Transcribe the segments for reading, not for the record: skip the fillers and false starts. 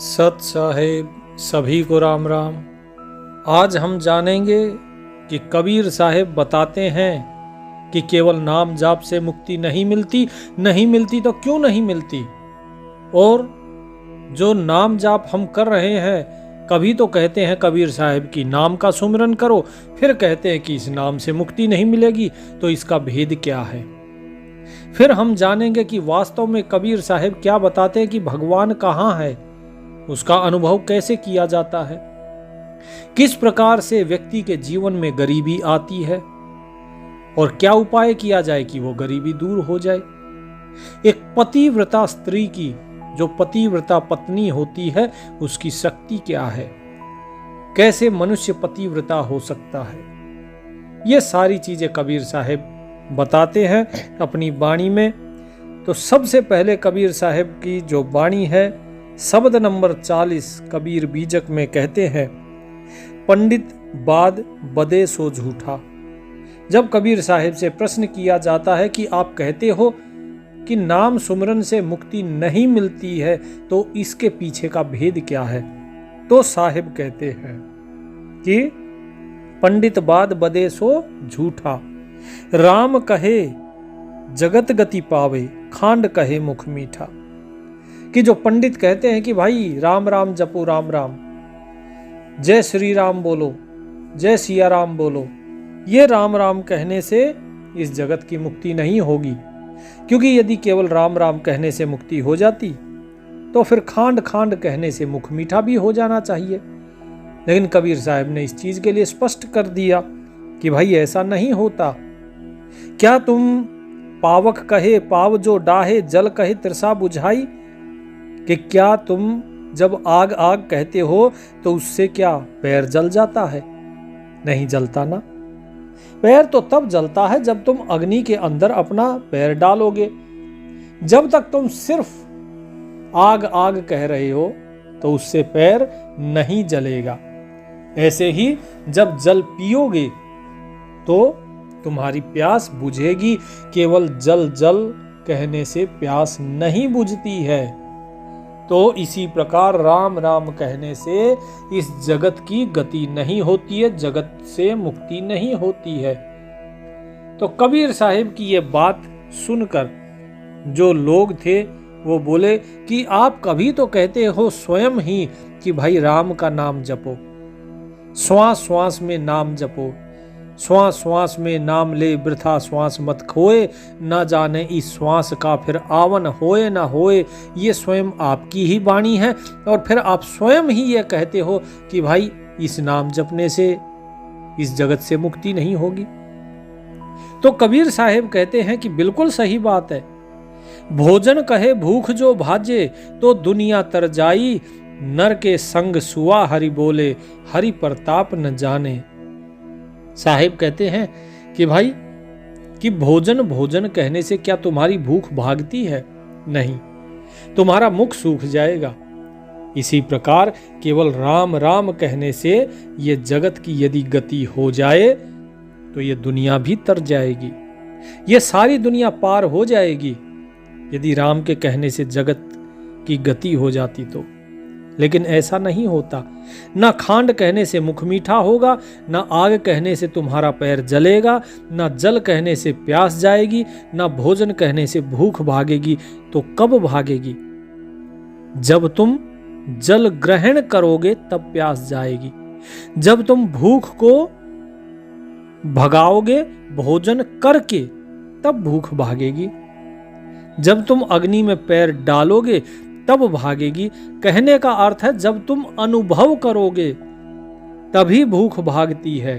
सत साहेब सभी को राम राम। आज हम जानेंगे कि कबीर साहेब बताते हैं कि केवल नाम जाप से मुक्ति नहीं मिलती तो क्यों नहीं मिलती। और जो नाम जाप हम कर रहे हैं, कभी तो कहते हैं कबीर साहेब की नाम का सुमिरन करो, फिर कहते हैं कि इस नाम से मुक्ति नहीं मिलेगी, तो इसका भेद क्या है। फिर हम जानेंगे कि वास्तव में कबीर साहेब क्या बताते हैं कि भगवान कहाँ है, उसका अनुभव कैसे किया जाता है, किस प्रकार से व्यक्ति के जीवन में गरीबी आती है और क्या उपाय किया जाए कि वो गरीबी दूर हो जाए। एक पतिव्रता स्त्री की, जो पतिव्रता पत्नी होती है, उसकी शक्ति क्या है, कैसे मनुष्य पतिव्रता हो सकता है, ये सारी चीजें कबीर साहेब बताते हैं अपनी वाणी में। तो सबसे पहले कबीर साहेब की जो वाणी है, शब्द नंबर 40 कबीर बीजक में कहते हैं, पंडित बाद बदे सो झूठा। जब कबीर साहेब से प्रश्न किया जाता है कि आप कहते हो कि नाम सुमरन से मुक्ति नहीं मिलती है, तो इसके पीछे का भेद क्या है, तो साहेब कहते हैं कि पंडित बाद बदे सो झूठा, राम कहे जगत गति पावे, खांड कहे मुख मीठा। कि जो पंडित कहते हैं कि भाई राम राम जपो, राम राम, जय श्री राम बोलो, जय सिया राम बोलो, ये राम राम कहने से इस जगत की मुक्ति नहीं होगी, क्योंकि यदि केवल राम राम कहने से मुक्ति हो जाती तो फिर खांड खांड कहने से मुख मीठा भी हो जाना चाहिए। लेकिन कबीर साहब ने इस चीज के लिए स्पष्ट कर दिया कि भाई ऐसा नहीं होता। क्या तुम पावक कहे पाव जो डाहे, जल कहे तृषा बुझाई, कि क्या तुम जब आग आग कहते हो तो उससे क्या पैर जल जाता है? नहीं जलता ना। पैर तो तब जलता है जब तुम अग्नि के अंदर अपना पैर डालोगे। जब तक तुम सिर्फ आग आग कह रहे हो तो उससे पैर नहीं जलेगा। ऐसे ही जब जल पियोगे तो तुम्हारी प्यास बुझेगी। केवल जल जल कहने से प्यास नहीं बुझती है। तो इसी प्रकार राम राम कहने से इस जगत की गति नहीं होती है, जगत से मुक्ति नहीं होती है। तो कबीर साहिब की ये बात सुनकर जो लोग थे वो बोले कि आप कभी तो कहते हो स्वयं ही कि भाई राम का नाम जपो, श्वास श्वास में नाम जपो, श्वास श्वास में नाम ले वृथा श्वास मत खोए, न जाने इस श्वास का फिर आवन होए न होए। ये स्वयं आपकी ही वाणी है और फिर आप स्वयं ही ये कहते हो कि भाई इस नाम जपने से इस जगत से मुक्ति नहीं होगी। तो कबीर साहेब कहते हैं कि बिल्कुल सही बात है। भोजन कहे भूख जो भाजे, तो दुनिया तर जाई, नर के संग सुआ हरि बोले, हरि प्रताप न जाने। साहिब कहते हैं कि भाई कि भोजन भोजन कहने से क्या तुम्हारी भूख भागती है? नहीं, तुम्हारा मुख सूख जाएगा। इसी प्रकार केवल राम राम कहने से ये जगत की यदि गति हो जाए तो ये दुनिया भी तर जाएगी, ये सारी दुनिया पार हो जाएगी यदि राम के कहने से जगत की गति हो जाती तो। लेकिन ऐसा नहीं होता। ना खांड कहने से मुख मीठा होगा, ना आग कहने से तुम्हारा पैर जलेगा, ना जल कहने से प्यास जाएगी, ना भोजन कहने से भूख भागेगी। तो कब भागेगी? जब तुम जल ग्रहण करोगे तब प्यास जाएगी। जब तुम भूख को भगाओगे भोजन करके तब भूख भागेगी। जब तुम अग्नि में पैर डालोगे तब भागेगी। कहने का अर्थ है जब तुम अनुभव करोगे तभी भूख भागती है।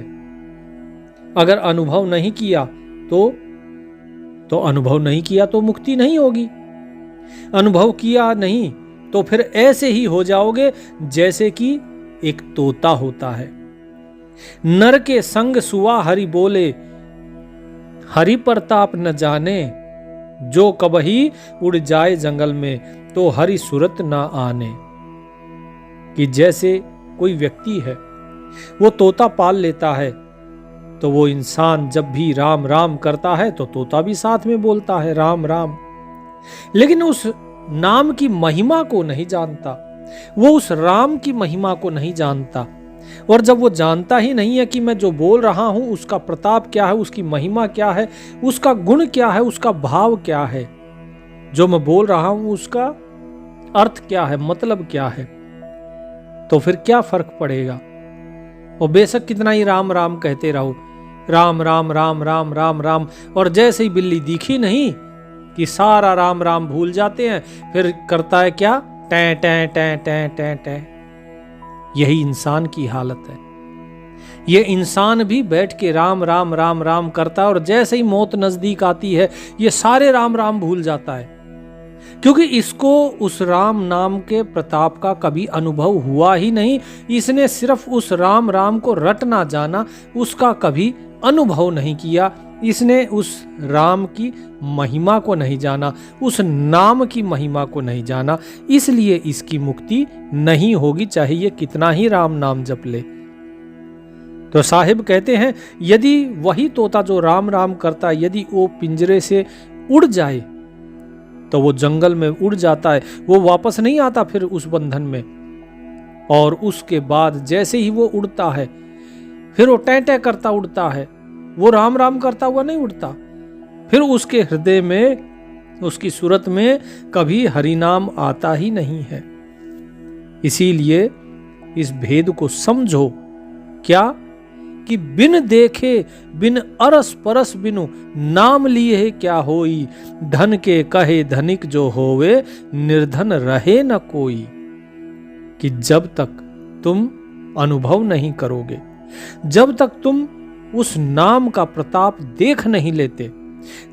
अगर अनुभव नहीं किया तो अनुभव नहीं किया तो मुक्ति नहीं होगी। अनुभव किया नहीं तो फिर ऐसे ही हो जाओगे जैसे कि एक तोता होता है। नर के संग सुआ हरि बोले, हरि प्रताप न जाने, जो कबही उड़ जाए जंगल में, तो हरि सूरत ना आने। कि जैसे कोई व्यक्ति है वो तोता पाल लेता है, तो वो इंसान जब भी राम राम करता है तो तोता भी साथ में बोलता है राम राम, लेकिन उस नाम की महिमा को नहीं जानता। वो उस राम की महिमा को नहीं जानता। और जब वो जानता ही नहीं है कि मैं जो बोल रहा हूं उसका प्रताप क्या है, उसकी महिमा क्या है, उसका गुण क्या है, उसका भाव क्या है, जो मैं बोल रहा हूं उसका अर्थ क्या है, मतलब क्या है, तो फिर क्या फर्क पड़ेगा। और बेशक कितना ही राम राम कहते रहो, राम राम राम राम राम राम, और जैसे ही बिल्ली दिखी नहीं कि सारा राम राम भूल जाते हैं, फिर करता है क्या, time time time time time time. यही इंसान की हालत है। ये इंसान भी बैठ के राम राम राम राम करता है, और जैसे ही मौत नजदीक आती है ये सारे राम राम भूल जाता है, क्योंकि इसको उस राम नाम के प्रताप का कभी अनुभव हुआ ही नहीं। इसने सिर्फ उस राम राम को रटना जाना, उसका कभी अनुभव नहीं किया। इसने उस राम की महिमा को नहीं जाना, उस नाम की महिमा को नहीं जाना, इसलिए इसकी मुक्ति नहीं होगी, चाहे ये कितना ही राम नाम जप ले। तो साहिब कहते हैं, यदि वही तोता जो राम राम करता है, यदि वो पिंजरे से उड़ जाए तो वो जंगल में उड़ जाता है, वो वापस नहीं आता फिर उस बंधन में। और उसके बाद जैसे ही वो उड़ता है, फिर वो टैं टैं करता उड़ता है, वो राम राम करता हुआ नहीं उड़ता। फिर उसके हृदय में, उसकी सूरत में कभी हरिनाम आता ही नहीं है। इसीलिए इस भेद को समझो, क्या कि बिन देखे बिन अरस परस बिनु नाम लिए क्या होई, धन के कहे धनिक जो होवे निर्धन रहे न कोई। कि जब तक तुम अनुभव नहीं करोगे, जब तक तुम उस नाम का प्रताप देख नहीं लेते,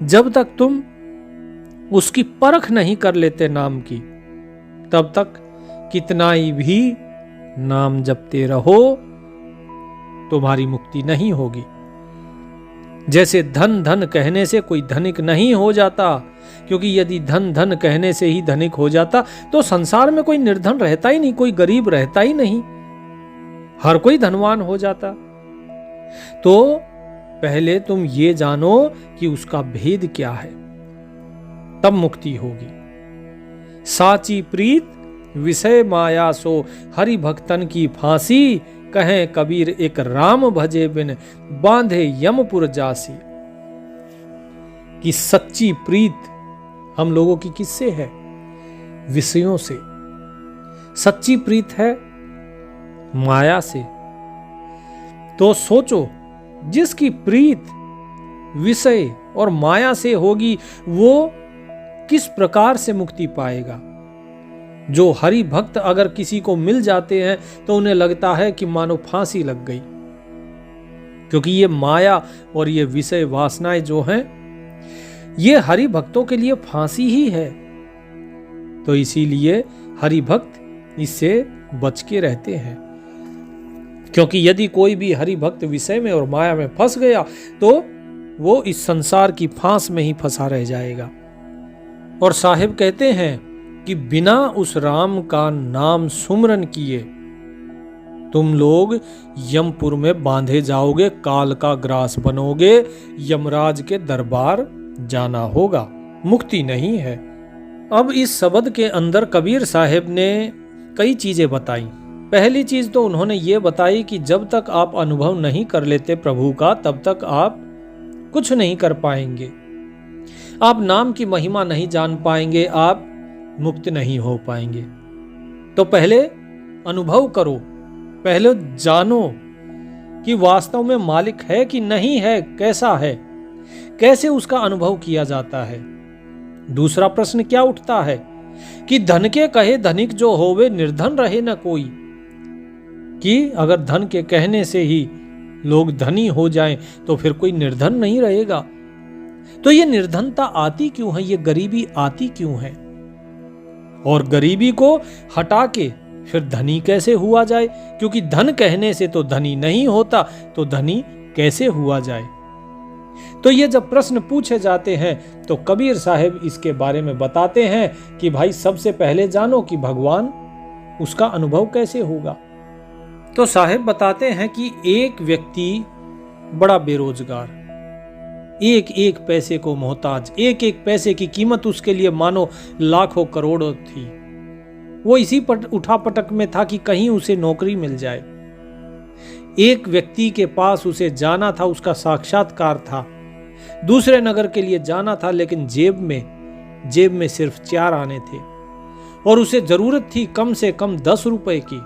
जब तक तुम उसकी परख नहीं कर लेते नाम की, तब तक कितना ही भी नाम जपते रहो तुम्हारी मुक्ति नहीं होगी। जैसे धन धन कहने से कोई धनिक नहीं हो जाता, क्योंकि यदि धन धन कहने से ही धनिक हो जाता तो संसार में कोई निर्धन रहता ही नहीं, कोई गरीब रहता ही नहीं, हर कोई धनवान हो जाता। तो पहले तुम ये जानो कि उसका भेद क्या है, तब मुक्ति होगी। साची प्रीत विषय माया सो हरि भक्तन की फांसी, कहें कबीर एक राम भजे बिन बांधे यमपुर जासी। कि सच्ची प्रीत हम लोगों की किससे है? विषयों से। सच्ची प्रीत है माया से। तो सोचो, जिसकी प्रीत विषय और माया से होगी वो किस प्रकार से मुक्ति पाएगा। जो हरि भक्त अगर किसी को मिल जाते हैं तो उन्हें लगता है कि मानो फांसी लग गई, क्योंकि ये माया और ये विषय वासनाएं जो हैं ये हरि भक्तों के लिए फांसी ही है। तो इसीलिए हरि भक्त इससे बच के रहते हैं, क्योंकि यदि कोई भी हरि भक्त विषय में और माया में फंस गया तो वो इस संसार की फांस में ही फंसा रह जाएगा। और साहिब कहते हैं कि बिना उस राम का नाम सुमरन किए तुम लोग यमपुर में बांधे जाओगे, काल का ग्रास बनोगे, यमराज के दरबार जाना होगा, मुक्ति नहीं है। अब इस शब्द के अंदर कबीर साहिब ने कई चीजें बताई। पहली चीज तो उन्होंने ये बताई कि जब तक आप अनुभव नहीं कर लेते प्रभु का, तब तक आप कुछ नहीं कर पाएंगे, आप नाम की महिमा नहीं जान पाएंगे, आप मुक्त नहीं हो पाएंगे। तो पहले अनुभव करो, पहले जानो कि वास्तव में मालिक है कि नहीं है, कैसा है, कैसे उसका अनुभव किया जाता है। दूसरा प्रश्न क्या उठता है कि धन के कहे धनिक जो होवे निर्धन रहे न कोई। कि अगर धन के कहने से ही लोग धनी हो जाएं तो फिर कोई निर्धन नहीं रहेगा। तो ये निर्धनता आती क्यों है, ये गरीबी आती क्यों है, और गरीबी को हटा के फिर धनी कैसे हुआ जाए, क्योंकि धन कहने से तो धनी नहीं होता, तो धनी कैसे हुआ जाए। तो ये जब प्रश्न पूछे जाते हैं तो कबीर साहिब इसके बारे में बताते हैं कि भाई सबसे पहले जानो कि भगवान, उसका अनुभव कैसे होगा। तो साहिब बताते हैं कि एक व्यक्ति बड़ा बेरोजगार, एक एक पैसे को मोहताज, एक एक पैसे की कीमत उसके लिए मानो लाखों करोड़ों थी। वो इसी उठापटक में था कि कहीं उसे नौकरी मिल जाए। एक व्यक्ति के पास उसे जाना था, उसका साक्षात्कार था। दूसरे नगर के लिए जाना था, लेकिन जेब में सिर्फ 4 आने थे और उसे जरूरत थी कम से कम 10 रुपए की।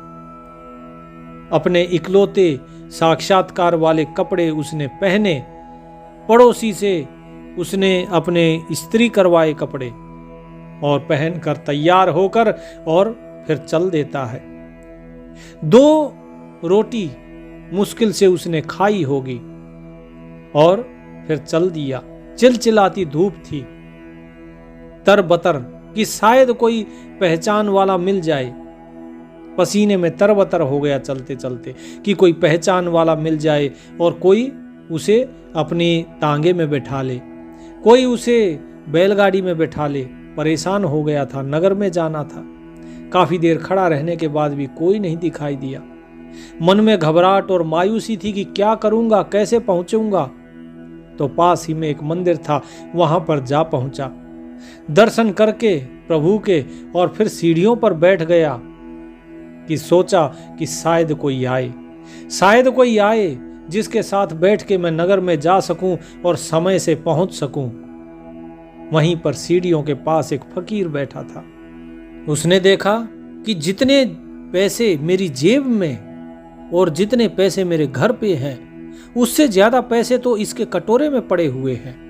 अपने इकलौते साक्षात्कार वाले कपड़े उसने पहने, पड़ोसी से उसने अपने इस्त्री करवाए कपड़े और पहनकर तैयार होकर और फिर चल देता है। 2 रोटी मुश्किल से उसने खाई होगी और फिर चल दिया। चिलचिलाती धूप थी, तरबतर कि शायद कोई पहचान वाला मिल जाए। पसीने में तरबतर हो गया चलते चलते कि कोई पहचान वाला मिल जाए और कोई उसे अपनी तांगे में बैठा ले, कोई उसे बैलगाड़ी में बैठा ले। परेशान हो गया था, नगर में जाना था। काफी देर खड़ा रहने के बाद भी कोई नहीं दिखाई दिया। मन में घबराहट और मायूसी थी कि क्या करूंगा, कैसे पहुंचूंगा। तो पास ही में एक मंदिर था, वहां पर जा पहुंचा। दर्शन करके प्रभु के और फिर सीढ़ियों पर बैठ गया कि सोचा कि शायद कोई आए जिसके साथ बैठ के मैं नगर में जा सकूं और समय से पहुंच सकूं। वहीं पर सीढ़ियों के पास एक फकीर बैठा था। उसने देखा कि जितने पैसे मेरी जेब में और जितने पैसे मेरे घर पे हैं, उससे ज्यादा पैसे तो इसके कटोरे में पड़े हुए हैं।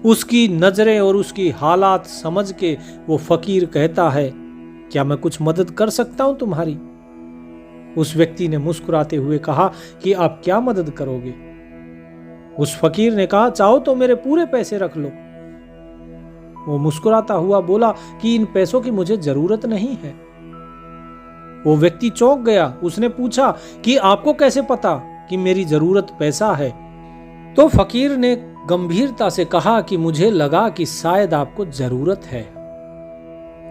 उसकी नजरें और उसकी हालात समझ के वो फकीर कहता है, क्या मैं कुछ मदद कर सकता हूं तुम्हारी? उस व्यक्ति ने मुस्कुराते हुए कहा कि आप क्या मदद करोगे? उस फकीर ने कहा, चाहो तो मेरे पूरे पैसे रख लो। वो मुस्कुराता हुआ बोला कि इन पैसों की मुझे जरूरत नहीं है। वो व्यक्ति चौंक गया। उसने पूछा कि आपको कैसे पता कि मेरी जरूरत पैसा है? तो फकीर ने गंभीरता से कहा कि मुझे लगा कि शायद आपको जरूरत है।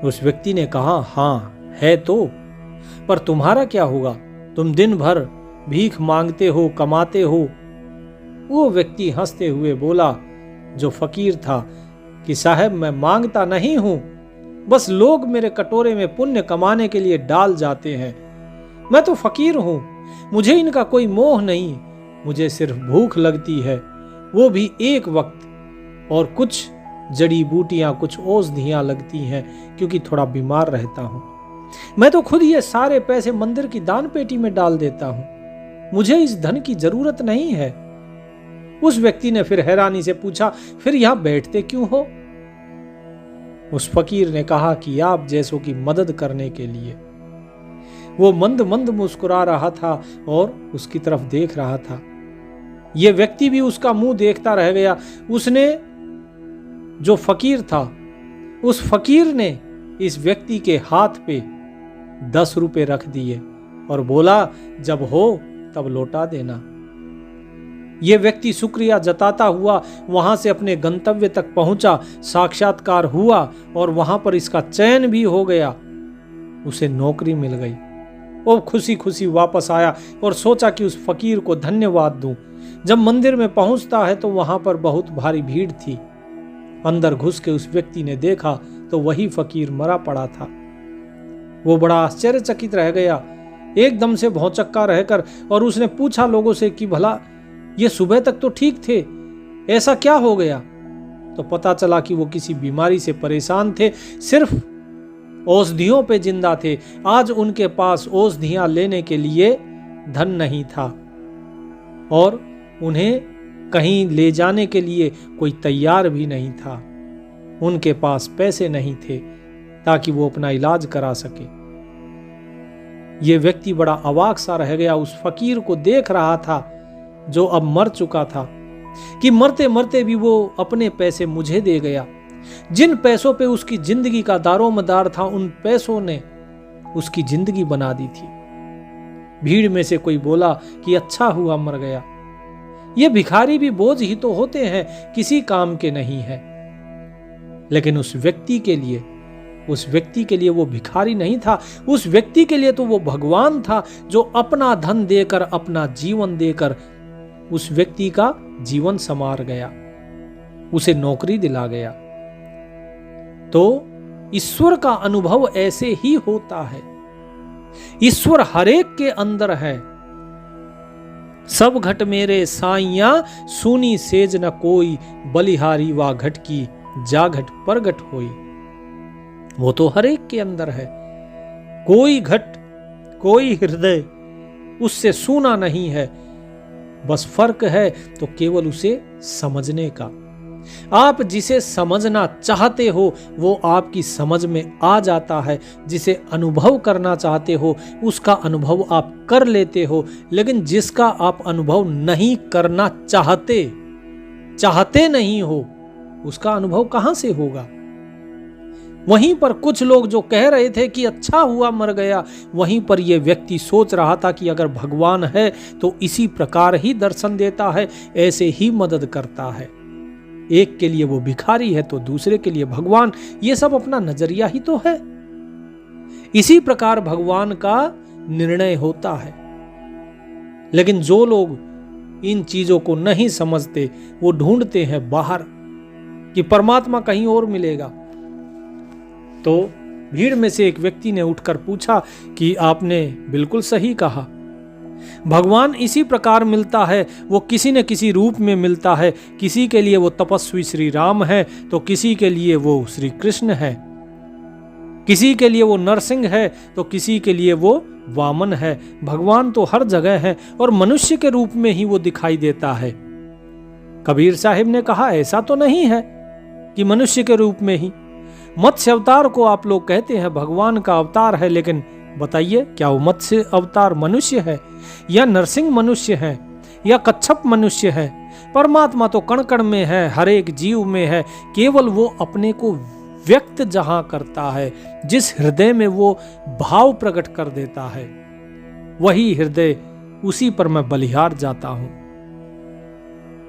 उस व्यक्ति ने कहा, हाँ है तो, पर तुम्हारा क्या होगा? तुम दिन भर भीख मांगते हो, कमाते हो। वो व्यक्ति हंसते हुए बोला, जो फकीर था, कि साहब मैं मांगता नहीं हूं, बस लोग मेरे कटोरे में पुण्य कमाने के लिए डाल जाते हैं। मैं तो फकीर हूं, मुझे इनका कोई मोह नहीं। मुझे सिर्फ भूख लगती है, वो भी एक वक्त, और कुछ जड़ी बूटियां, कुछ औषधियां लगती हैं क्योंकि थोड़ा बीमार रहता हूं। मैं तो खुद ये सारे पैसे मंदिर की दान पेटी में डाल देता हूं। मुझे इस धन की जरूरत नहीं है। उस व्यक्ति ने फिर हैरानी से पूछा, फिर यहां बैठते क्यों हो? उस फकीर ने कहा कि आप जैसों की मदद करने के लिए। वो मंद मंद मुस्कुरा रहा था और उसकी तरफ देख रहा था। यह व्यक्ति भी उसका मुंह देखता रह गया। उसने, जो फकीर था, उस फकीर ने इस व्यक्ति के हाथ पे 10 रुपए रख दिए और बोला, जब हो तब लौटा देना। यह व्यक्ति शुक्रिया जताता हुआ वहां से अपने गंतव्य तक पहुंचा। साक्षात्कार हुआ और वहां पर इसका चयन भी हो गया। उसे नौकरी मिल गई। वो खुशी खुशी वापस आया और सोचा कि उस फकीर को धन्यवाद दूं। जब मंदिर में पहुंचता है तो वहां पर बहुत भारी भीड़ थी। अंदर घुस के उस व्यक्ति ने देखा तो वही फकीर मरा पड़ा था। वो बड़ा आश्चर्यचकित रह गया, एकदम से भौचक्का रहकर, और उसने पूछा लोगों से कि भला ये सुबह तक तो ठीक थे, ऐसा क्या हो गया? तो पता चला कि वो किसी बीमारी से परेशान थे, सिर्फ औषधियों पे जिंदा थे। आज उनके पास औषधियां लेने के लिए धन नहीं था और उन्हें कहीं ले जाने के लिए कोई तैयार भी नहीं था। उनके पास पैसे नहीं थे ताकि वो अपना इलाज करा सके। ये व्यक्ति बड़ा अवाक सा रह गया। उस फकीर को देख रहा था जो अब मर चुका था, कि मरते मरते भी वो अपने पैसे मुझे दे गया। जिन पैसों पे उसकी जिंदगी का दारोमदार था, उन पैसों ने उसकी जिंदगी बना दी थी। भीड़ में से कोई बोला कि अच्छा हुआ मर गया। ये भिखारी भी बोझ ही तो होते हैं, किसी काम के नहीं है। लेकिन उस व्यक्ति के लिए वो भिखारी नहीं था। उस व्यक्ति के लिए तो वो भगवान था, जो अपना धन देकर, अपना जीवन देकर उस व्यक्ति का जीवन संवार गया, उसे नौकरी दिला गया। तो ईश्वर का अनुभव ऐसे ही होता है। ईश्वर हरेक के अंदर है। सब घट मेरे साइया, सुनी सेज न कोई, बलिहारी वा घट की, जा घट प्रगट होई। वो तो हरेक के अंदर है। कोई घट, कोई हृदय उससे सूना नहीं है। बस फर्क है तो केवल उसे समझने का। आप जिसे समझना चाहते हो वो आपकी समझ में आ जाता है। जिसे अनुभव करना चाहते हो उसका अनुभव आप कर लेते हो। लेकिन जिसका आप अनुभव नहीं करना चाहते नहीं हो, उसका अनुभव कहां से होगा। वहीं पर कुछ लोग जो कह रहे थे कि अच्छा हुआ मर गया, वहीं पर यह व्यक्ति सोच रहा था कि अगर भगवान है तो इसी प्रकार ही दर्शन देता है, ऐसे ही मदद करता है। एक के लिए वो भिखारी है तो दूसरे के लिए भगवान। ये सब अपना नजरिया ही तो है। इसी प्रकार भगवान का निर्णय होता है। लेकिन जो लोग इन चीजों को नहीं समझते वो ढूंढते हैं बाहर कि परमात्मा कहीं और मिलेगा। तो भीड़ में से एक व्यक्ति ने उठकर पूछा कि आपने बिल्कुल सही कहा, भगवान इसी प्रकार मिलता है। वो किसी न किसी रूप में मिलता है। किसी के लिए वो तपस्वी श्री राम है तो किसी के लिए वो श्री कृष्ण है, किसी के लिए वो नरसिंह है तो किसी के लिए वो वामन है। भगवान तो हर जगह है और मनुष्य के रूप में ही वो दिखाई देता है। कबीर साहिब ने कहा ऐसा तो नहीं है कि मनुष्य के रूप में ही। मत्स्य अवतार को आप लोग कहते हैं भगवान का अवतार है, लेकिन बताइए क्या वो मत्स्य अवतार मनुष्य है या नरसिंह मनुष्य है या कच्छप मनुष्य है। परमात्मा तो कण कण में है, हर एक जीव में है। केवल वो अपने को व्यक्त जहां करता है, जिस हृदय में वो भाव प्रकट कर देता है, वही हृदय, उसी पर मैं बलिहार जाता हूं।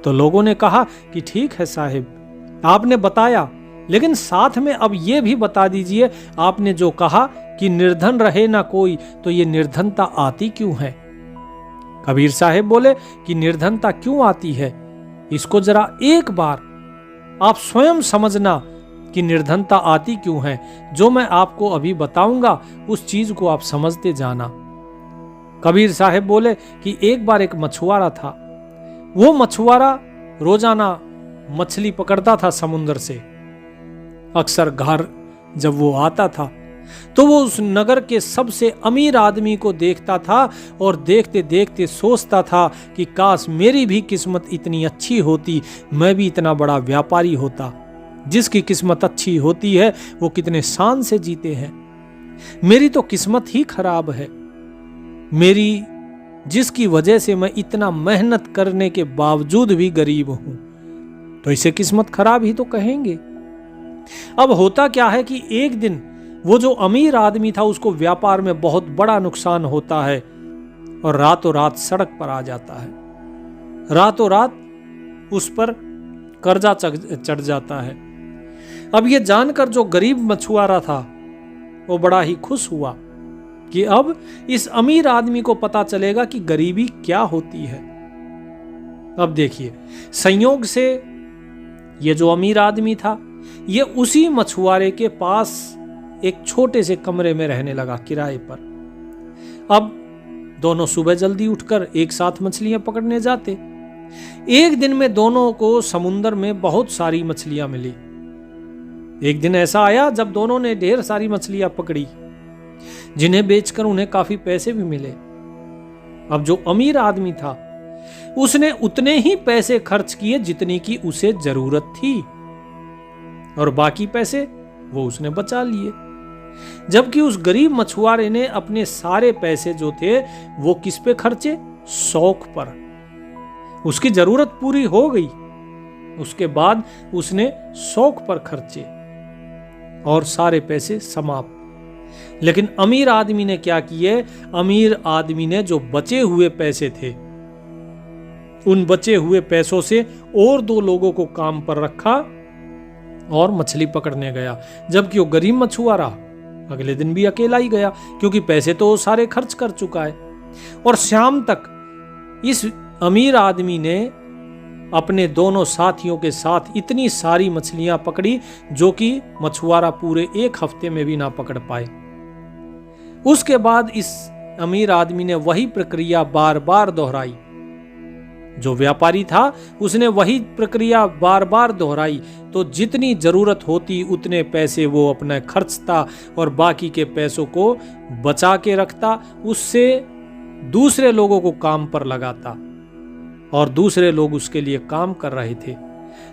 तो लोगों ने कहा कि ठीक है साहिब, आपने बताया, लेकिन साथ में अब ये भी बता दीजिए, आपने जो कहा कि निर्धन रहे ना कोई, तो ये निर्धनता आती क्यों है। कबीर साहिब बोले कि निर्धनता क्यों आती है, इसको जरा एक बार आप स्वयं समझना कि निर्धनता आती क्यों है। जो मैं आपको अभी बताऊंगा उस चीज को आप समझते जाना। कबीर साहिब बोले कि एक बार एक मछुआरा था। वो मछुआरा रोजाना मछली पकड़ता था समुद्र से। अक्सर घर जब वो आता था तो वो उस नगर के सबसे अमीर आदमी को देखता था और देखते देखते सोचता था कि काश मेरी भी किस्मत इतनी अच्छी होती, मैं भी इतना बड़ा व्यापारी होता। जिसकी किस्मत अच्छी होती है वो कितने शान से जीते हैं। मेरी तो किस्मत ही खराब है, मेरी जिसकी वजह से मैं इतना मेहनत करने के बावजूद भी गरीब हूं, तो इसे किस्मत खराब ही तो कहेंगे। अब होता क्या है कि एक दिन वो जो अमीर आदमी था उसको व्यापार में बहुत बड़ा नुकसान होता है और रातों रात सड़क पर आ जाता है। रातों रात उस पर कर्जा चढ़ जाता है। अब ये जानकर जो गरीब मछुआरा था वो बड़ा ही खुश हुआ कि अब इस अमीर आदमी को पता चलेगा कि गरीबी क्या होती है। अब देखिए, संयोग से ये जो अमीर आदमी था ये उसी मछुआरे के पास एक छोटे से कमरे में रहने लगा किराए पर। अब दोनों सुबह जल्दी उठकर एक साथ मछलियां पकड़ने जाते। एक दिन में दोनों को समुद्र में बहुत सारी मछलियां मिली। एक दिन ऐसा आया जब दोनों ने ढेर सारी मछलियां पकड़ी, जिन्हें बेचकर उन्हें काफी पैसे भी मिले। अब जो अमीर आदमी था उसने उतने ही पैसे खर्च किए जितनी की उसे जरूरत थी और बाकी पैसे वो उसने बचा लिए। जबकि उस गरीब मछुआरे ने अपने सारे पैसे जो थे वो किस पे खर्चे? शौक पर। उसकी जरूरत पूरी हो गई, उसके बाद उसने शौक पर खर्चे और सारे पैसे समाप्त। लेकिन अमीर आदमी ने क्या किए? अमीर आदमी ने जो बचे हुए पैसे थे उन बचे हुए पैसों से और दो लोगों को काम पर रखा और मछली पकड़ने गया। जबकि वो गरीब मछुआरा अगले दिन भी अकेला ही गया, क्योंकि पैसे तो वो सारे खर्च कर चुका है। और शाम तक इस अमीर आदमी ने अपने दोनों साथियों के साथ इतनी सारी मछलियां पकड़ी जो कि मछुआरा पूरे 1 हफ्ते में भी ना पकड़ पाए। उसके बाद इस अमीर आदमी ने वही प्रक्रिया बार बार दोहराई। जो व्यापारी था उसने वही प्रक्रिया बार बार दोहराई, तो जितनी जरूरत होती उतने पैसे वो अपना खर्चता और बाकी के पैसों को बचा के रखता, उससे दूसरे लोगों को काम पर लगाता और दूसरे लोग उसके लिए काम कर रहे थे।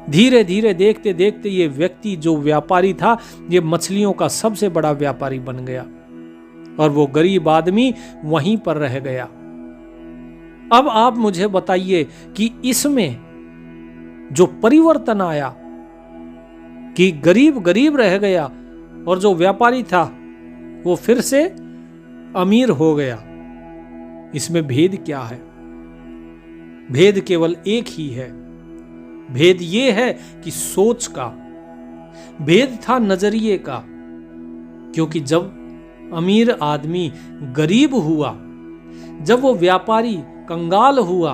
धीरे धीरे देखते देखते ये व्यक्ति जो व्यापारी था ये मछलियों का सबसे बड़ा व्यापारी बन गया और वो गरीब आदमी वहीं पर रह गया। अब आप मुझे बताइए कि इसमें जो परिवर्तन आया कि गरीब गरीब रह गया और जो व्यापारी था वो फिर से अमीर हो गया, इसमें भेद क्या है? भेद केवल एक ही है। भेद ये है कि सोच का भेद था, नजरिए का। क्योंकि जब अमीर आदमी गरीब हुआ, जब वो व्यापारी कंगाल हुआ,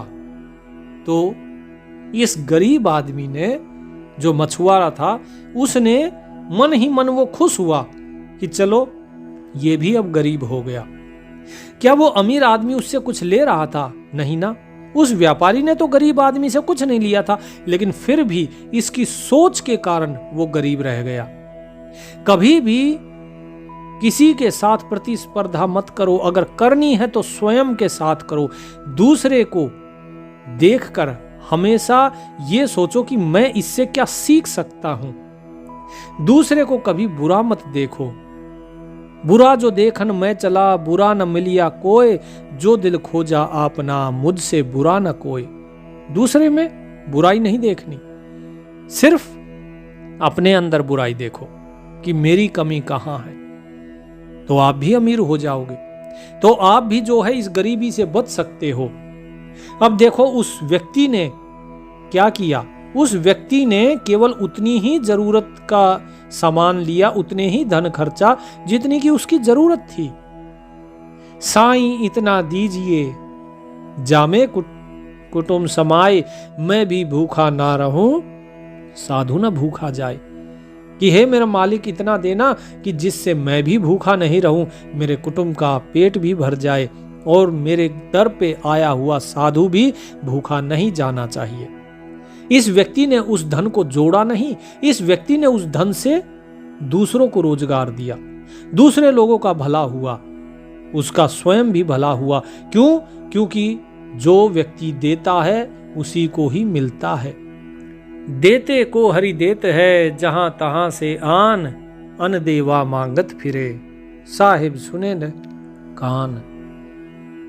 तो इस गरीब आदमी ने, जो मछुआरा था, उसने मन ही मन वो खुश हुआ कि चलो ये भी अब गरीब हो गया। क्या वो अमीर आदमी उससे कुछ ले रहा था? नहीं ना। उस व्यापारी ने तो गरीब आदमी से कुछ नहीं लिया था, लेकिन फिर भी इसकी सोच के कारण वो गरीब रह गया। कभी भी किसी के साथ प्रतिस्पर्धा मत करो, अगर करनी है तो स्वयं के साथ करो। दूसरे को देखकर हमेशा ये सोचो कि मैं इससे क्या सीख सकता हूं। दूसरे को कभी बुरा मत देखो। बुरा जो देखन मैं चला, बुरा न मिलिया कोय, जो दिल खोजा आपना, मुझसे बुरा न कोय। दूसरे में बुराई नहीं देखनी, सिर्फ अपने अंदर बुराई देखो कि मेरी कमी कहां है, तो आप भी अमीर हो जाओगे। तो आप भी जो है इस गरीबी से बच सकते हो। अब देखो उस व्यक्ति ने क्या किया। उस व्यक्ति ने केवल उतनी ही जरूरत का सामान लिया, उतने ही धन खर्चा जितनी की उसकी जरूरत थी। साईं इतना दीजिए जामे कुटुम समाए, मैं भी भूखा ना रहूं साधु न भूखा जाए। कि हे मेरा मालिक इतना देना कि जिससे मैं भी भूखा नहीं रहूं, मेरे कुटुंब का पेट भी भर जाए और मेरे दर पे आया हुआ साधु भी भूखा नहीं जाना चाहिए। इस व्यक्ति ने उस धन को जोड़ा नहीं, इस व्यक्ति ने उस धन से दूसरों को रोजगार दिया, दूसरे लोगों का भला हुआ, उसका स्वयं भी भला हुआ। क्यों? क्योंकि जो व्यक्ति देता है उसी को ही मिलता है। देते को हरि देत है, जहां तहां से आन, अन देवा मांगत फिरे, साहिब सुने न कान।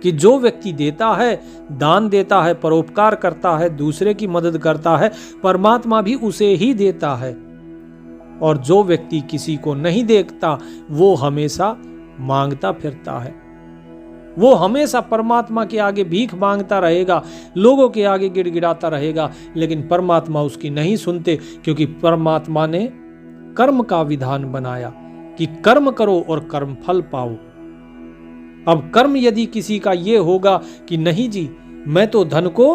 कि जो व्यक्ति देता है, दान देता है, परोपकार करता है, दूसरे की मदद करता है, परमात्मा भी उसे ही देता है। और जो व्यक्ति किसी को नहीं देखता वो हमेशा मांगता फिरता है, वो हमेशा परमात्मा के आगे भीख मांगता रहेगा, लोगों के आगे गिड़गिड़ाता रहेगा, लेकिन परमात्मा उसकी नहीं सुनते। क्योंकि परमात्मा ने कर्म का विधान बनाया कि कर्म करो और कर्म फल पाओ। अब कर्म यदि किसी का ये होगा कि नहीं जी मैं तो धन को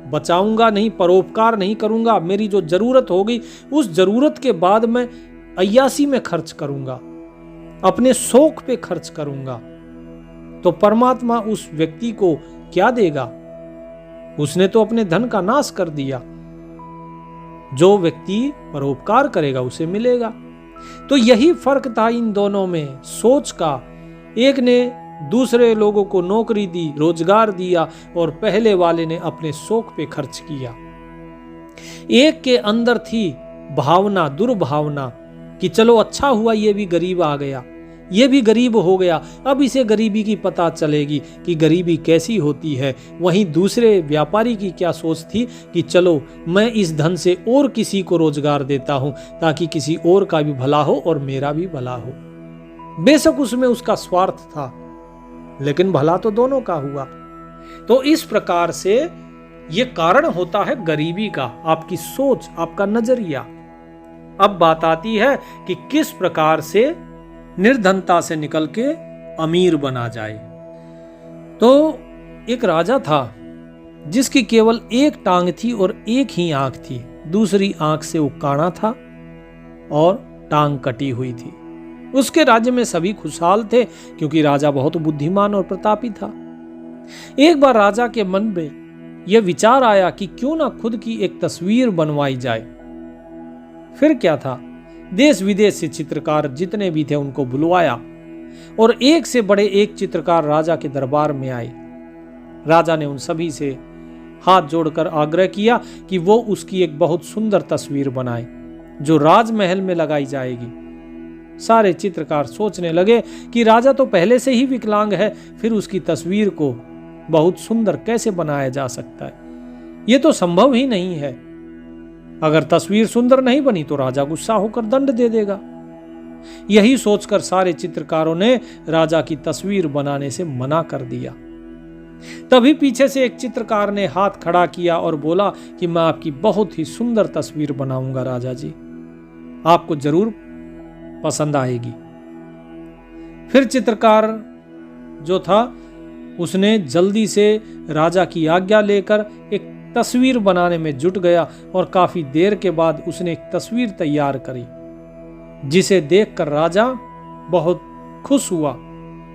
बचाऊंगा नहीं, परोपकार नहीं करूंगा, मेरी जो जरूरत होगी उस जरूरत के बाद मैं अय्यासी में खर्च करूंगा, अपने शौक पे खर्च करूंगा, तो परमात्मा उस व्यक्ति को क्या देगा? उसने तो अपने धन का नाश कर दिया। जो व्यक्ति परोपकार करेगा उसे मिलेगा। तो यही फर्क था इन दोनों में, सोच का। एक ने दूसरे लोगों को नौकरी दी, रोजगार दिया, और पहले वाले ने अपने शौक पे खर्च किया। एक के अंदर थी भावना, दुर्भावना कि चलो अच्छा हुआ ये भी गरीब आ गया, ये भी गरीब हो गया, अब इसे गरीबी की पता चलेगी कि गरीबी कैसी होती है। वहीं दूसरे व्यापारी की क्या सोच थी कि चलो मैं इस धन से और किसी को रोजगार देता हूं ताकि किसी और का भी भला हो और मेरा भी भला हो। बेशक उसमें उसका स्वार्थ था, लेकिन भला तो दोनों का हुआ। तो इस प्रकार से ये कारण होता है गरीबी का, आपकी सोच, आपका नजरिया। अब बात आती है कि किस प्रकार से निर्धनता से निकल के अमीर बना जाए। तो एक राजा था, जिसकी केवल एक टांग थी और एक ही आंख थी। दूसरी आंख से वो काना था और टांग कटी हुई थी। उसके राज्य में सभी खुशहाल थे क्योंकि राजा बहुत बुद्धिमान और प्रतापी था। एक बार राजा के मन में यह विचार आया कि क्यों ना खुद की एक तस्वीर बनवाई जाए। फिर क्या था, देश विदेश से चित्रकार जितने भी थे उनको बुलवाया और एक से बड़े एक चित्रकार राजा के दरबार में आए। राजा ने उन सभी से हाथ जोड़कर आग्रह किया कि वो उसकी एक बहुत सुंदर तस्वीर बनाए जो राजमहल में लगाई जाएगी। सारे चित्रकार सोचने लगे कि राजा तो पहले से ही विकलांग है, फिर उसकी तस्वीर को बहुत सुंदर कैसे बनाया जा सकता है, ये तो संभव ही नहीं है। अगर तस्वीर सुंदर नहीं बनी तो राजा गुस्सा होकर दंड दे देगा। यही सोचकर सारे चित्रकारों ने राजा की तस्वीर बनाने से मना कर दिया। तभी पीछे से एक चित्रकार ने हाथ खड़ा किया और बोला कि मैं आपकी बहुत ही सुंदर तस्वीर बनाऊंगा राजा जी, आपको जरूर पसंद आएगी। फिर चित्रकार जो था उसने जल्दी से राजा की आज्ञा लेकर एक तस्वीर बनाने में जुट गया और काफी देर के बाद उसने एक तस्वीर तैयार करी जिसे देखकर राजा बहुत खुश हुआ,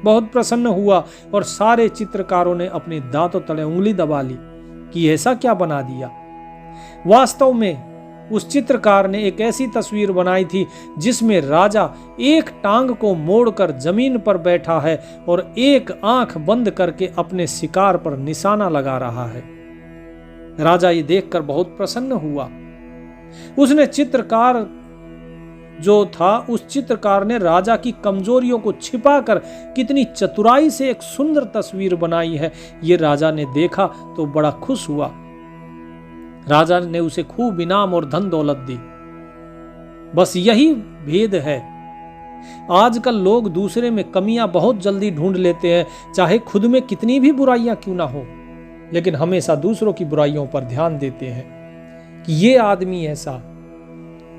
बहुत प्रसन्न हुआ और सारे चित्रकारों ने अपने दांतों तले उंगली दबा ली कि ऐसा क्या बना दिया। वास्तव में उस चित्रकार ने एक ऐसी तस्वीर बनाई थी जिसमें राजा एक टांग को मोड़कर जमीन पर बैठा है और एक आंख बंद करके अपने शिकार पर निशाना लगा रहा है। राजा ये देखकर बहुत प्रसन्न हुआ। उसने चित्रकार जो था, उस चित्रकार ने राजा की कमजोरियों को छिपाकर कितनी चतुराई से एक सुंदर तस्वीर बनाई है, ये राजा ने देखा तो बड़ा खुश हुआ। राजा ने उसे खूब इनाम और धन दौलत दी। बस यही भेद है, आजकल लोग दूसरे में कमियां बहुत जल्दी ढूंढ लेते हैं, चाहे खुद में कितनी भी बुराइयां क्यों ना हो, लेकिन हमेशा दूसरों की बुराइयों पर ध्यान देते हैं कि ये आदमी ऐसा,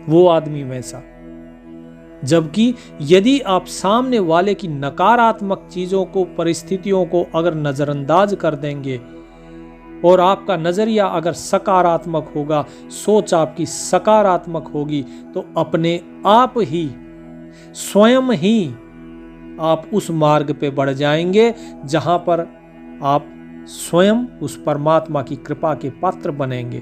वो आदमी वैसा। जबकि यदि आप सामने वाले की नकारात्मक चीजों को, परिस्थितियों को अगर नजरअंदाज कर देंगे और आपका नजरिया अगर सकारात्मक होगा, सोच आपकी सकारात्मक होगी, तो अपने आप ही स्वयं ही आप उस मार्ग पे बढ़ जाएंगे जहां पर आप स्वयं उस परमात्मा की कृपा के पात्र बनेंगे।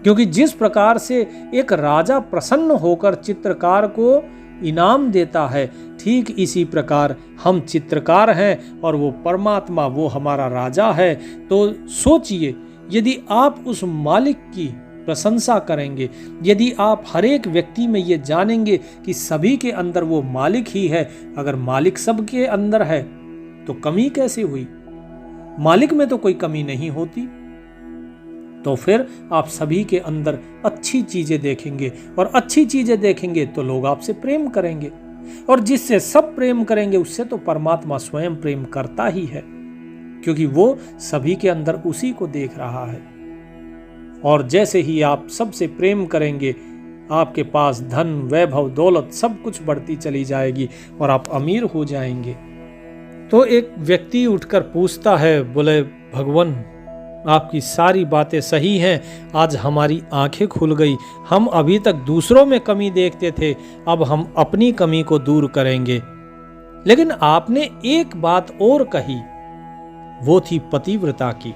क्योंकि जिस प्रकार से एक राजा प्रसन्न होकर चित्रकार को इनाम देता है, ठीक इसी प्रकार हम चित्रकार हैं और वो परमात्मा, वो हमारा राजा है। तो सोचिए, यदि आप उस मालिक की प्रशंसा करेंगे, यदि आप हर एक व्यक्ति में ये जानेंगे कि सभी के अंदर वो मालिक ही है, अगर मालिक सबके अंदर है तो कमी कैसे हुई? मालिक में तो कोई कमी नहीं होती। तो फिर आप सभी के अंदर अच्छी चीजें देखेंगे और अच्छी चीजें देखेंगे तो लोग आपसे प्रेम करेंगे और जिससे सब प्रेम करेंगे उससे तो परमात्मा स्वयं प्रेम करता ही है, क्योंकि वो सभी के अंदर उसी को देख रहा है। और जैसे ही आप सबसे प्रेम करेंगे, आपके पास धन, वैभव, दौलत सब कुछ बढ़ती चली जाएगी और आप अमीर हो जाएंगे। तो एक व्यक्ति उठकर पूछता है, बोले भगवान आपकी सारी बातें सही हैं, आज हमारी आंखें खुल गई। हम अभी तक दूसरों में कमी देखते थे, अब हम अपनी कमी को दूर करेंगे। लेकिन आपने एक बात और कही, वो थी पतिव्रता की।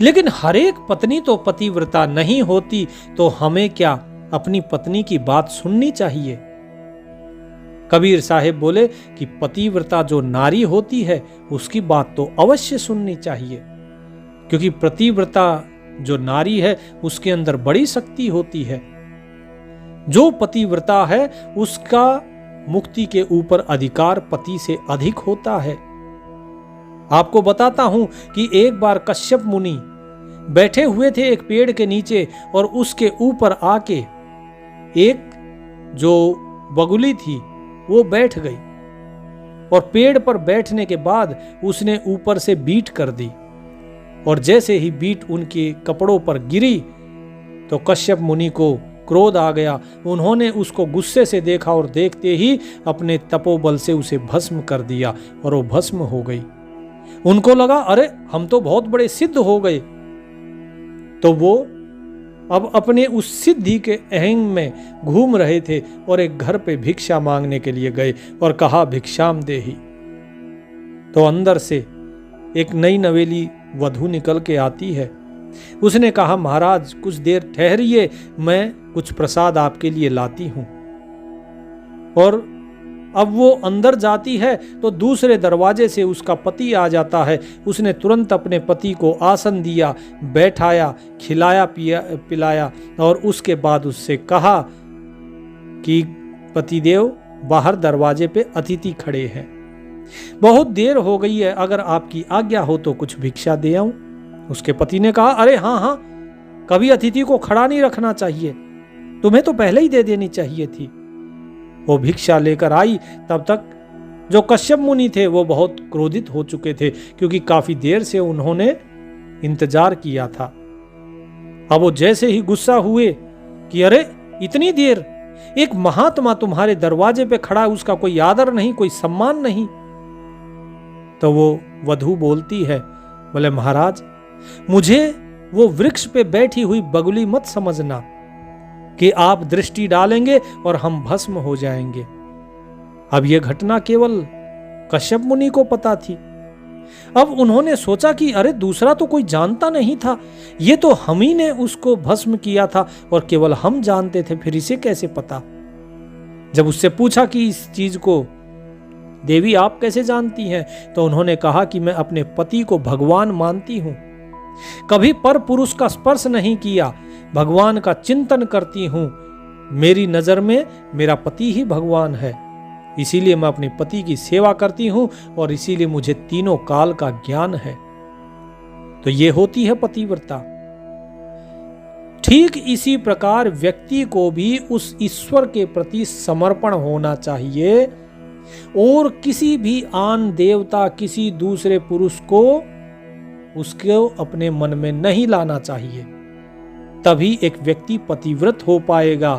लेकिन हर एक पत्नी तो पतिव्रता नहीं होती, तो हमें क्या अपनी पत्नी की बात सुननी चाहिए? कबीर साहिब बोले कि पतिव्रता जो नारी होती है उसकी बात तो अवश्य सुननी चाहिए, क्योंकि पतिव्रता जो नारी है उसके अंदर बड़ी शक्ति होती है। जो पतिव्रता है उसका मुक्ति के ऊपर अधिकार पति से अधिक होता है। आपको बताता हूं कि एक बार कश्यप मुनि बैठे हुए थे एक पेड़ के नीचे और उसके ऊपर आके एक जो बगुली थी वो बैठ गई और पेड़ पर बैठने के बाद उसने ऊपर से बीट कर दी और जैसे ही बीट उनके कपड़ों पर गिरी तो कश्यप मुनि को क्रोध आ गया। उन्होंने उसको गुस्से से देखा और देखते ही अपने तपोबल से उसे भस्म कर दिया और वो भस्म हो गई। उनको लगा अरे हम तो बहुत बड़े सिद्ध हो गए। तो वो अब अपने उस सिद्धि के अहंग में घूम रहे थे और एक घर पे भिक्षा मांगने के लिए गए और कहा भिक्षाम देहि। तो अंदर से एक नई नवेली वधू निकल के आती है। उसने कहा महाराज कुछ देर ठहरिए, मैं कुछ प्रसाद आपके लिए लाती हूं। और अब वो अंदर जाती है तो दूसरे दरवाजे से उसका पति आ जाता है। उसने तुरंत अपने पति को आसन दिया, बैठाया, खिलाया पिलाया और उसके बाद उससे कहा कि पतिदेव बाहर दरवाजे पे अतिथि खड़े हैं, बहुत देर हो गई है, अगर आपकी आज्ञा हो तो कुछ भिक्षा दे आऊं। उसके पति ने कहा अरे हाँ हाँ, कभी अतिथि को खड़ा नहीं रखना चाहिए, तुम्हें तो पहले ही दे देनी चाहिए थी। वो भिक्षा लेकर आई। तब तक जो कश्यप मुनि थे वो बहुत क्रोधित हो चुके थे, क्योंकि काफी देर से उन्होंने इंतजार किया था। अब वो जैसे ही गुस्सा हुए कि अरे इतनी देर, एक महात्मा तुम्हारे दरवाजे पे खड़ा है, उसका कोई आदर नहीं, कोई सम्मान नहीं। तो वो वधू बोलती है, बोले महाराज मुझे वो वृक्ष पे बैठी हुई बगुली मत समझना कि आप दृष्टि डालेंगे और हम भस्म हो जाएंगे। अब यह घटना केवल कश्यप मुनि को पता थी। अब उन्होंने सोचा कि अरे दूसरा तो कोई जानता नहीं था, ये तो हम ही ने उसको भस्म किया था और केवल हम जानते थे, फिर इसे कैसे पता। जब उससे पूछा कि इस चीज को देवी आप कैसे जानती हैं, तो उन्होंने कहा कि मैं अपने पति को भगवान मानती हूं, कभी पर पुरुष का स्पर्श नहीं किया, भगवान का चिंतन करती हूं, मेरी नजर में मेरा पति ही भगवान है, इसीलिए मैं अपने पति की सेवा करती हूं और इसीलिए मुझे तीनों काल का ज्ञान है। तो ये होती है पतिव्रता। ठीक इसी प्रकार व्यक्ति को भी उस ईश्वर के प्रति समर्पण होना चाहिए और किसी भी आन देवता, किसी दूसरे पुरुष को उसको अपने मन में नहीं लाना चाहिए। तभी एक व्यक्ति पतिव्रत हो पाएगा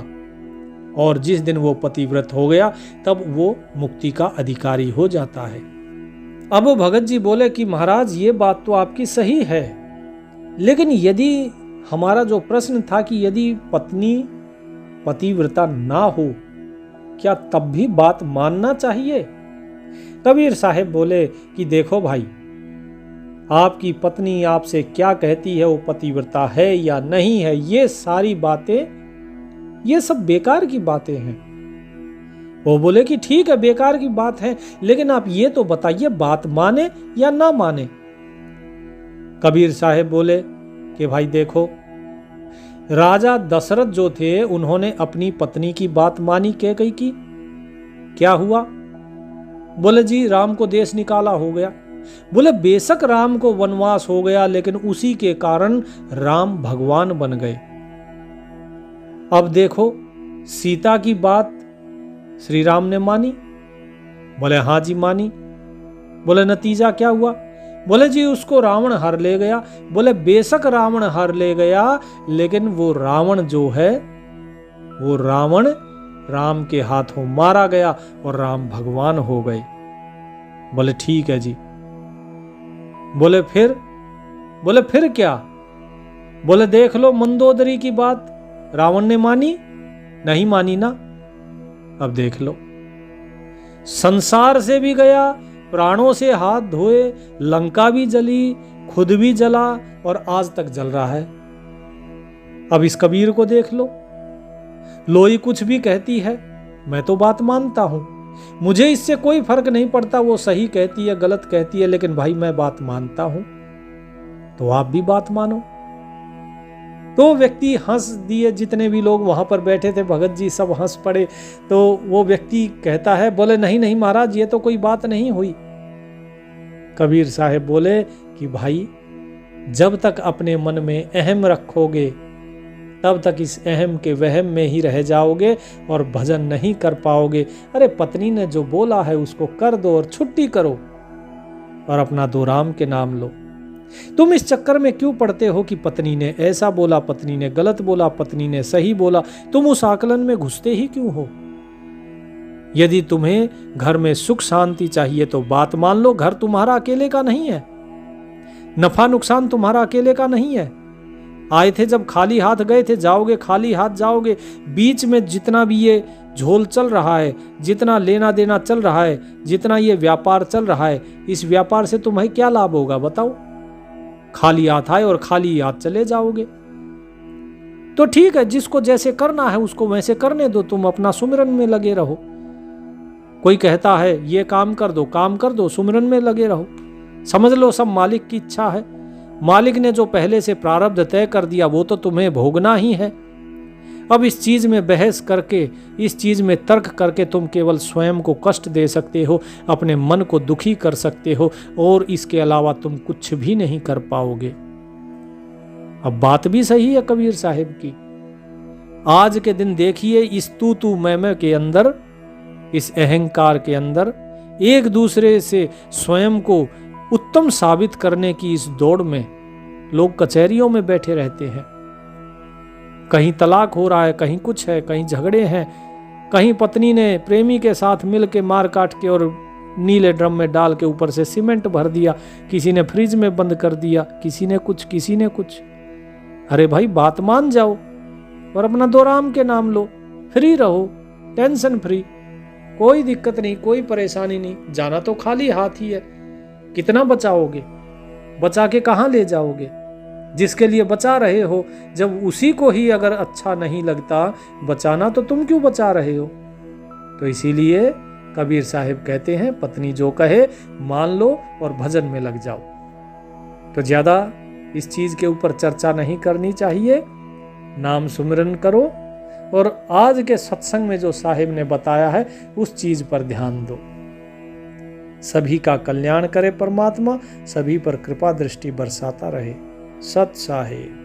और जिस दिन वो पतिव्रत हो गया तब वो मुक्ति का अधिकारी हो जाता है। अब भगत जी बोले कि महाराज ये बात तो आपकी सही है, लेकिन यदि हमारा जो प्रश्न था कि यदि पत्नी पतिव्रता ना हो, क्या तब भी बात मानना चाहिए? कबीर साहब बोले कि देखो भाई, आपकी पत्नी आपसे क्या कहती है, वो पतिव्रता है या नहीं है, ये सारी बातें, ये सब बेकार की बातें हैं। वो बोले कि ठीक है बेकार की बात है, लेकिन आप ये तो बताइए बात माने या ना माने। कबीर साहब बोले कि भाई देखो, राजा दशरथ जो थे उन्होंने अपनी पत्नी की बात मानी कैकेयी की। क्या हुआ? बोले जी राम को देश निकाला हो गया। बोले बेशक राम को वनवास हो गया, लेकिन उसी के कारण राम भगवान बन गए। अब देखो सीता की बात श्री राम ने मानी। बोले हाँ जी मानी। बोले नतीजा क्या हुआ? बोले जी उसको रावण हर ले गया। बोले बेशक रावण हर ले गया, लेकिन वो रावण जो है वो रावण राम के हाथों मारा गया और राम भगवान हो गए। बोले ठीक है जी। बोले फिर क्या? बोले देख लो मंदोदरी की बात रावण ने मानी नहीं मानी ना। अब देख लो, संसार से भी गया, प्राणों से हाथ धोए, लंका भी जली, खुद भी जला और आज तक जल रहा है। अब इस कबीर को देख लो, लोई कुछ भी कहती है मैं तो बात मानता हूं, मुझे इससे कोई फर्क नहीं पड़ता वो सही कहती है गलत कहती है, लेकिन भाई मैं बात मानता हूं, तो आप भी बात मानो। तो व्यक्ति हंस दिए, जितने भी लोग वहां पर बैठे थे भगत जी सब हंस पड़े। तो वो व्यक्ति कहता है, बोले नहीं नहीं महाराज ये तो कोई बात नहीं हुई। कबीर साहब बोले कि भाई जब तक अपने मन में अहम रखोगे तब तक इस अहम के वहम में ही रह जाओगे और भजन नहीं कर पाओगे। अरे पत्नी ने जो बोला है उसको कर दो और छुट्टी करो और अपना दो राम के नाम लो। तुम इस चक्कर में क्यों पड़ते हो कि पत्नी ने ऐसा बोला, पत्नी ने गलत बोला, पत्नी ने सही बोला? तुम उस आकलन में घुसते ही क्यों हो? यदि तुम्हें घर में सुख शांति चाहिए तो बात मान लो, घर तुम्हारा अकेले का नहीं है, नफा नुकसान तुम्हारा अकेले का नहीं है। आए थे जब खाली हाथ गए थे, जाओगे खाली हाथ जाओगे। बीच में जितना भी ये झोल चल रहा है, जितना लेना देना चल रहा है, जितना ये व्यापार चल रहा है, इस व्यापार से तुम्हें क्या लाभ होगा बताओ? खाली हाथ आए और खाली हाथ चले जाओगे। तो ठीक है, जिसको जैसे करना है उसको वैसे करने दो, तुम अपना सुमिरन में लगे रहो। कोई कहता है ये काम कर दो, सुमिरन में लगे रहो। समझ लो सब मालिक की इच्छा है। मालिक ने जो पहले से प्रारब्ध तय कर दिया वो तो तुम्हें भोगना ही है। अब इस चीज में बहस करके, इस चीज में तर्क करके तुम केवल स्वयं को कष्ट दे सकते हो, अपने मन को दुखी कर सकते हो, और इसके अलावा तुम कुछ भी नहीं कर पाओगे। अब बात भी सही है कबीर साहिब की। आज के दिन देखिए, इस तू मैं के अंदर, इस अहंकार के अंदर, एक दूसरे से स्वयं को उत्तम साबित करने की इस दौड़ में लोग कचहरियों में बैठे रहते हैं। कहीं तलाक हो रहा है, कहीं कुछ है, कहीं झगड़े हैं, कहीं पत्नी ने प्रेमी के साथ मिल के मार काट के और नीले ड्रम में डाल के ऊपर से सीमेंट भर दिया, किसी ने फ्रिज में बंद कर दिया, किसी ने कुछ। अरे भाई बात मान जाओ और अपना दो राम के नाम लो, फ्री रहो, टेंशन फ्री, कोई दिक्कत नहीं, कोई परेशानी नहीं। जाना तो खाली हाथ ही है, कितना बचाओगे? बचा के कहाँ ले जाओगे? जिसके लिए बचा रहे हो, जब उसी को ही अगर अच्छा नहीं लगता बचाना, तो तुम क्यों बचा रहे हो? तो इसीलिए कबीर साहिब कहते हैं, पत्नी जो कहे मान लो और भजन में लग जाओ। तो ज्यादा इस चीज के ऊपर चर्चा नहीं करनी चाहिए। नाम सुमिरन करो और आज के सत्संग में जो साहिब ने बताया है उस चीज पर ध्यान दो। सभी का कल्याण करे परमात्मा, सभी पर कृपा दृष्टि बरसाता रहे। सत साहिब।